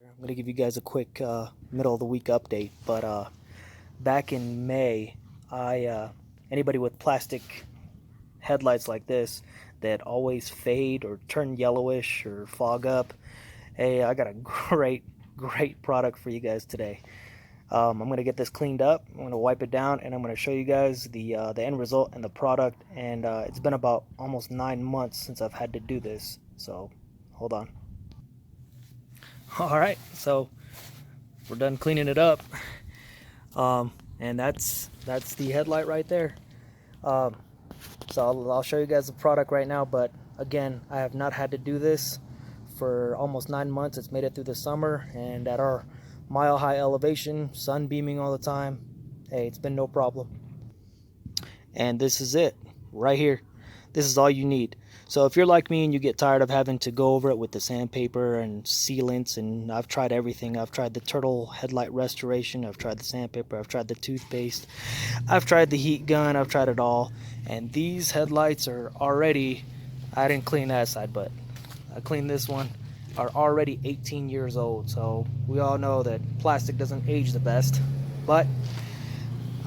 I'm going to give you guys a quick middle of the week update, but back in May, anybody with plastic headlights like this that always fade or turn yellowish or fog up, hey, I got a great product for you guys today. I'm going to get this cleaned up, I'm going to wipe it down, and I'm going to show you guys the end result and the product. And it's been about almost 9 months since I've had to do this, so hold on. All right, so we're done cleaning it up, and that's the headlight right there. So I'll show you guys the product right now, but again, I have not had to do this for almost 9 months. It's made it through the summer, and at our mile high elevation, sun beaming all the time, hey, it's been no problem. And this is it right here. This is all you need. So if you're like me and you get tired of having to go over it with the sandpaper and sealants, and I've tried everything. I've tried the turtle headlight restoration, I've tried the sandpaper, I've tried the toothpaste, I've tried the heat gun, I've tried it all. And these headlights are already, I didn't clean that side, but I cleaned this one, are already 18 years old. So we all know that plastic doesn't age the best. But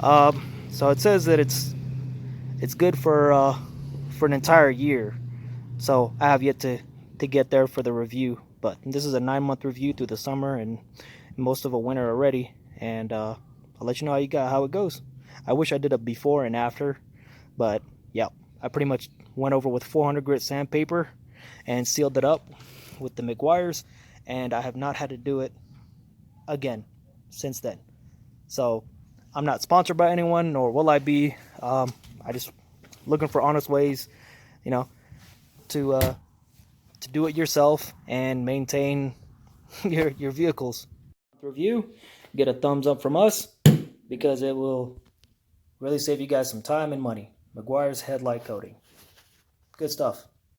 so it says that it's good for an entire year. So I have yet to get there for the review, but this is a 9-month review through the summer and most of a winter already. And I'll let you know how it goes. I wish I did a before and after, but yeah, I pretty much went over with 400 grit sandpaper and sealed it up with the Meguiars, and I have not had to do it again since then. So I'm not sponsored by anyone, nor will I be. I just looking for honest ways, you know, to do it yourself and maintain your vehicles. Review, get a thumbs up from us because it will really save you guys some time and money. Meguiar's headlight coating, good stuff.